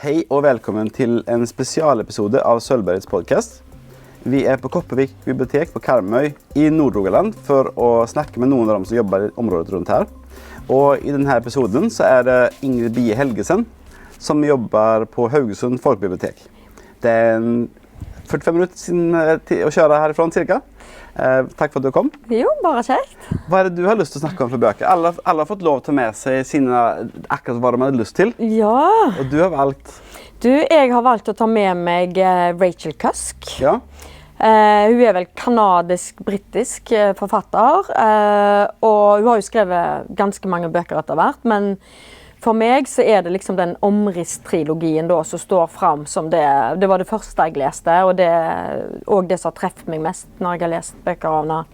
Hei og velkommen til en spesialepisode av Sølvbergets podcast. Vi på Kopervik bibliotek på Karmøy i Nord-Rogaland for å snakke med noen av dem som jobber i området rundt her. Og i denne episoden så det Ingrid Bie Helgesen som jobber på Haugesund Folkebibliotek. Det 45 minutter siden å kjøre herifra cirka. Takk for at du kom. Jo, bare kjekt. Hva det du har lyst til å snakke om for bøker? Alle har fått lov til å ta med seg sine akkurat hva de har lyst til. Ja. Og du har valgt? Jeg har valgt å ta med meg Rachel Cusk. Ja. Hun vel kanadisk-britisk forfatter, og hun har jo skrevet ganske mange bøker etter hvert, men for meg så det liksom den Omriss-trilogien da, som står frem som det var det første jeg leste, og det som har treffet meg mest når jeg har lest bøker av henne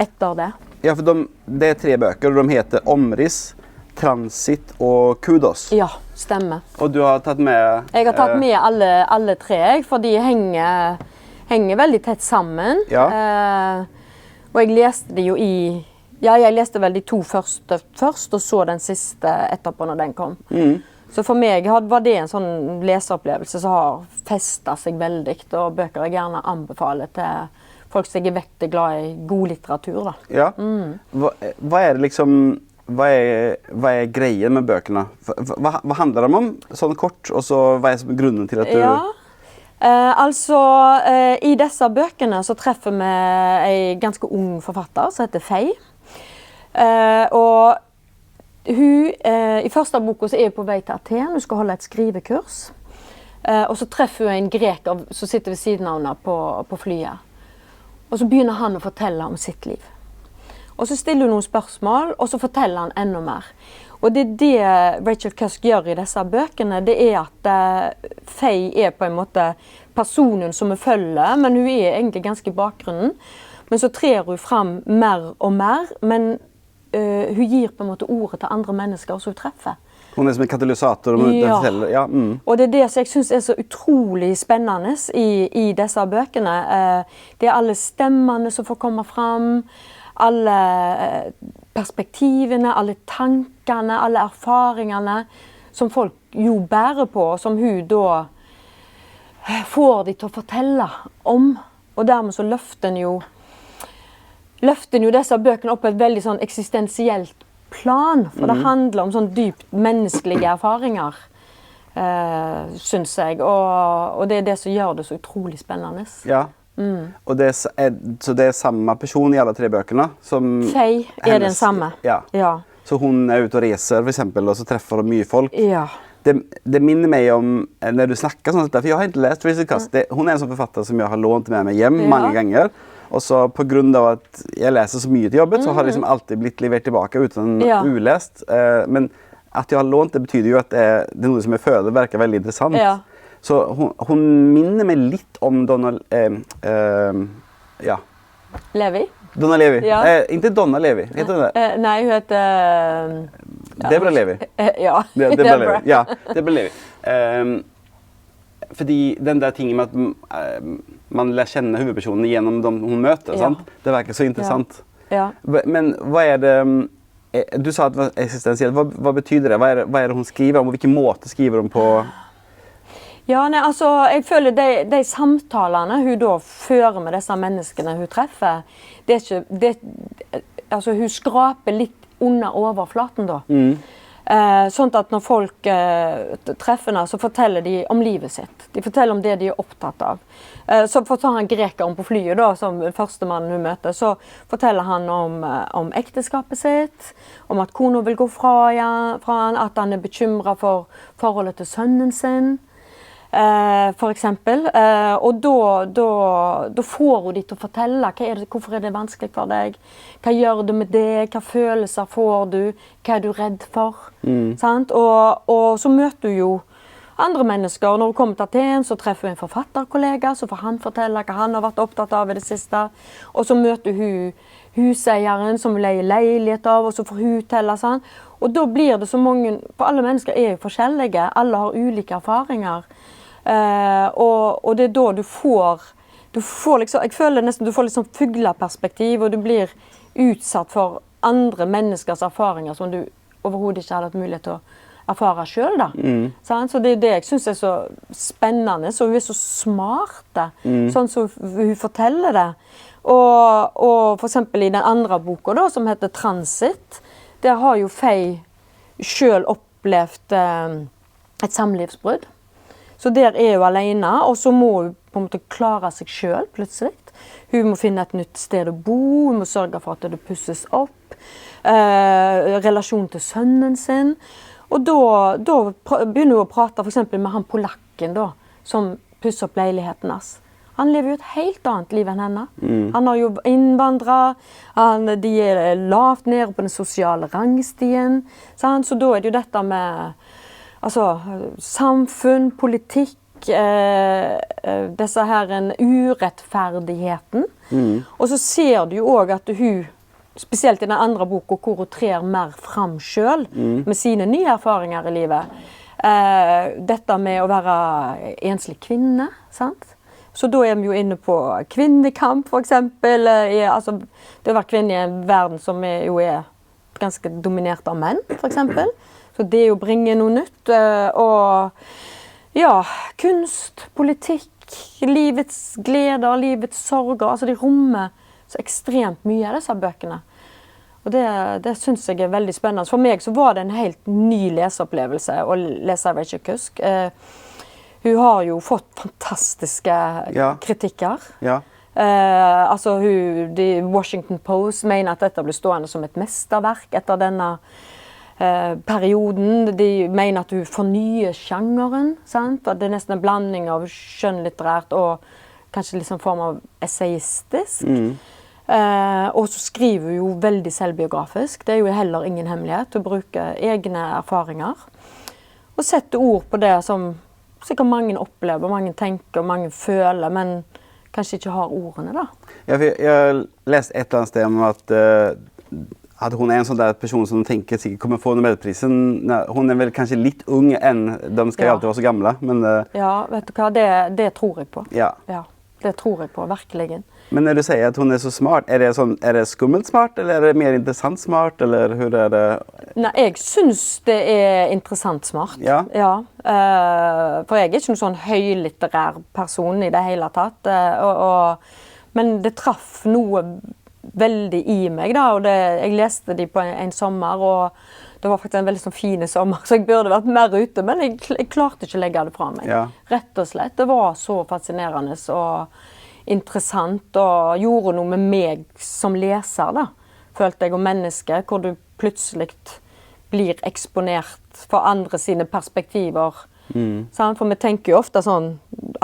etter det. Ja, for det 3 bøker, og de heter Omriss, Transit og Kudos. Ja, stemmer. Og du har tatt med... Jeg har tatt med alle 3, for de henger veldig tett sammen. Ja. Og jeg leste det jo jeg leste vel de 2 første først, og så den siste etterpå når den kom. Så for meg var det en sånn leseopplevelse som har festet seg veldig, og bøker jeg gjerne anbefaler til folk som er veldig glad i god litteratur. Da. Ja. Hva det liksom... Hva greien med bøkene? Hva handler de om? Sånn kort, og så hva som grunnen til at du... Ja. I disse bøkene så treffer vi en ganske ung forfatter som heter Faye. Og hun, i første boka så hun på vei til Aten, hun skal holde et skrivekurs. Og så treffer hun en greker som sitter ved siden av henne på flyet. Og så begynner han å fortelle om sitt liv. Og så stiller hun noen spørsmål, og så forteller han enda mer. Og det Rachel Cusk gjør i disse bøkene, det at Faye på en måte personen som vi følger, men hun egentlig ganske i bakgrunnen. Men så trer hun frem mer og mer, men hun gir på en måte ordet til andre mennesker som hun treffer. Hun som en katalysator. Ja. Ja. Og det det som jeg synes så utrolig spennende i disse bøkene. Det alle stemmene som får komme frem, alle perspektivene, alle tankene, alle erfaringene som folk jo bærer på, som hun da får de til å fortelle om. Og dermed så løfter jo disse bøkene opp på et veldig sånn eksistensielt plan, for det handler om sånn dypt menneskelige erfaringer, synes jeg, og det det som gjør det så utrolig spennende. Ja. Og så det samme person i alle 3 bøkene? Faye den samme. Ja. Ja. Så hun ute og reser, for eksempel, og så treffer hun mye folk. Ja. Det minner meg om når du snakker sånn, for jeg har ikke lest Rachel Cusk. Hun en sånn forfatter som jeg har lånt med meg hjem mange ganger. Og så på grunn av at jeg leser så mye til jobbet, så har det liksom alltid blitt levert tilbake uten ulest. Men at jeg har lånt, det betyder jo at det noe som jeg føler virker veldig interessant. Ja. Så hun minner meg litt om Donna Levi? Donna Levi. Ja. Ikke Donna Levi, heter hun det? Nei, hun heter... Debra Levi. Ja, Debra Levi. Ja, Debra Levi. Fordi den der tingen med at man lär känna huvudpersonen genom de hon möter, sant? Det verkar så intressant. Ja. Men vad det du sa att det var existentiellt. Vad betyder det? Vad är det hon skriver om, och vilken måte skriver hon på? Ja, nei, altså, jeg føler de samtalene hun da fører med disse menneskene hun treffer, altså hun skraper litt under overflaten da. Sånn at når folk treffer henne, så forteller de om livet sitt. De forteller om det de er opptatt av. Så for å ta han grekeren på flyet da, som første mannen hun møter, så forteller han om ekteskapet sitt, om at kona vil gå fra han, at han bekymret for forholdet til sønnen sin, for eksempel. Og da får hun de til å fortelle hvorfor det vanskelig for deg, hva gjør du med det, hva følelser får du, hva du redd for. Sant? Og så møter du jo andre mennesker. Når hun kommer til Aten, så treffer hun en forfatterkollega, så får han fortelle hva han har vært opptatt av i det siste. Og så møter hun huseieren som leier leilighet av, og så får hun telle sånn. Og da blir det så mange, for alle mennesker er jo forskjellige, alle har ulike erfaringer. Og det da du får liksom, jeg føler nesten du får litt sånn fugleperspektiv, og du blir utsatt for andre menneskers erfaringer som du overhodet ikke hadde hatt mulighet til å erfare selv da. Sant? Så det er det jeg synes er så spennende, så hun er så smart, sånn som hun forteller det. Og for eksempel i den andre boka da, som heter Transit, der har jo Faye selv opplevd et samlivsbrudd. Så der er hun alene, og så må hun på en måte klare seg selv plutselig. Hun må finne et nytt sted å bo, hun må sørge for at det pusses opp, relasjon til sønnen sin. Og da begynner hun å prate for eksempel med han polakken da, som pusser opp leiligheten hans. Han lever jo et helt annet liv enn henne. Han har jo innvandret, de er lavt nede på den sosiale rangstien. Så da er det jo dette med samfunn, politikk, disse her urettferdigheten. Og så ser du jo også at hun, spesielt i den andre boka, hvor hun trer mer fram selv, med sine nye erfaringer i livet. Dette med å være enslig kvinne, sant? Så da er vi jo inne på kvinnekamp, for eksempel. Det å være kvinne i en verden som jo er ganske dominert av menn, for eksempel. Så det å bringe noe nytt, og ja, kunst, politikk, livets gleder, livets sorger, altså de rommer så ekstremt mye av disse bøkene. Og det synes jeg er veldig spennende. For meg så var det en helt ny leseopplevelse å lese Rachel Cusk. Hun har jo fått fantastiske kritikker. Ja. The Washington Post mener at dette blir stående som et mesterverk etter denne perioden. De mener at hun fornyer sjangeren, sant? At det er nesten en blanding av skjønnlitterært og kanskje liksom form av essayistisk. Og så skriver hun jo veldig selvbiografisk. Det er jo heller ingen hemmelighet å bruke egne erfaringer. Og sette ord på det som sikkert mange opplever, mange tenker, mange føler, men kanskje ikke har ordene da. Ja, for jeg leste et eller annet sted om at hun en sånn der person som tenker sikkert kommer få Nobelprisen. Hun vel kanskje litt ung enn de skal alltid være så gamle, men ja, vet du hva, det tror jeg på. Ja, det tror jeg på, virkelig. Men når du sier at hun er så smart, er det skummelt smart, eller er det mer interessant smart, eller hur er det? Nei, jeg synes det er interessant smart. Ja? Ja, for jeg er ikke noen sånn høylitterær person i det hele tatt, men det traff noe veldig i meg da, og jeg leste de på en sommer, og det var faktisk en veldig sånn fine sommer, så jeg burde vært mer ute, men jeg klarte ikke å legge det fra meg. Ja. Rett og slett, det var så fascinerende og interessant, og gjorde noe med meg som leser da, følte jeg, om mennesket, hvor du plutselig blir eksponert for andre sine perspektiver. For vi tenker jo ofte sånn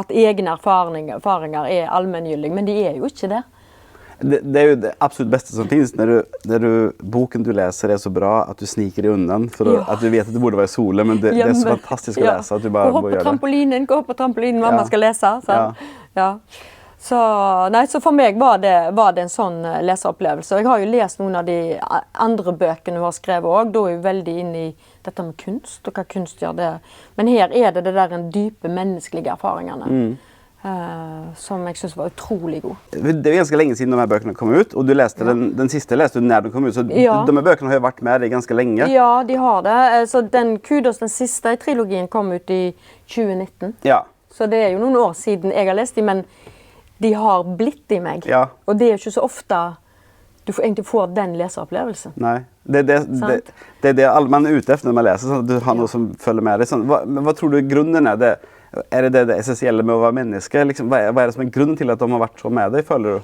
at egne erfaringer er allmenngyldige, men de er jo ikke det. Det är ju det absolut bästa som finns när boken du läser är så bra att du sniker dig undan för att du vet att du borde vara i solen, men det är så fantastiskt att läsa att du bara gå på trampolinen, mamma ska läsa så. Ja. Så for meg var det en sånn leseopplevelse. Jeg har jo lest noen av de andre bøkene hun har skrevet også. Da er jeg veldig inne i dette med kunst, og hva kunst gjør det. Men her er det der en dype menneskelige erfaringene. Som jeg synes var utrolig god. Det är ganska länge sedan de här böckerna kom ut, och du läste den sista läste du när de kom ut, så de här böckerna har ju varit med dig ganska länge. Ja, de har det. Så den sista i trilogien kom ut i 2019. Ja. Så det er jo noen år siden jeg har lest dem, men de har blitt i meg. Ja. Og det er ikke så ofte du egentlig får den leseropplevelsen. Nej. Det är det all man är ute efter när man läser, så att du har något som följer med dig. Vad tror du grunden är det? Är det essentiella med att vara människa? Liksom, vad är det som är grunden till att de har varit så med dig, føler du?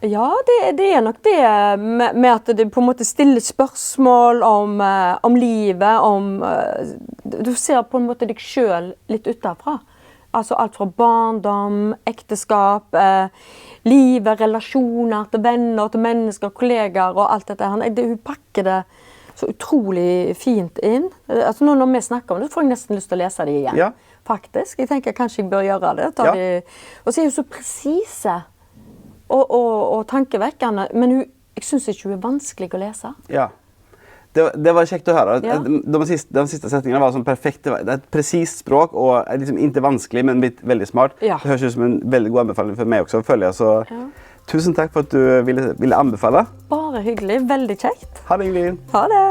Ja, det er nok det med at det på en måte stiller spørsmål om livet, du ser på en måte deg selv litt utenfra. Altså alt fra barndom, ekteskap, livet, relasjoner til venner, til mennesker, kollegaer og alt dette. Hun pakker det så utrolig fint inn. Altså nå når vi snakker om det, får jeg nesten lyst til å lese det igjen. Ja. Faktisk. Jeg tenker kanskje jeg bør gjøre det. Og så er hun så presise og tankevekkende, men jeg synes ikke hun er vanskelig å lese. Ja. Det var kjekt å høre. Ja. De siste setningene var sånn perfekt. Det er et presist språk, og liksom ikke vanskelig, men veldig smart. Ja. Det høres ut som en veldig god anbefaling for meg også å følge. Så tusen takk for at du ville anbefale. Bare hyggelig. Veldig kjekt. Ha det, Ingrid. Ha det.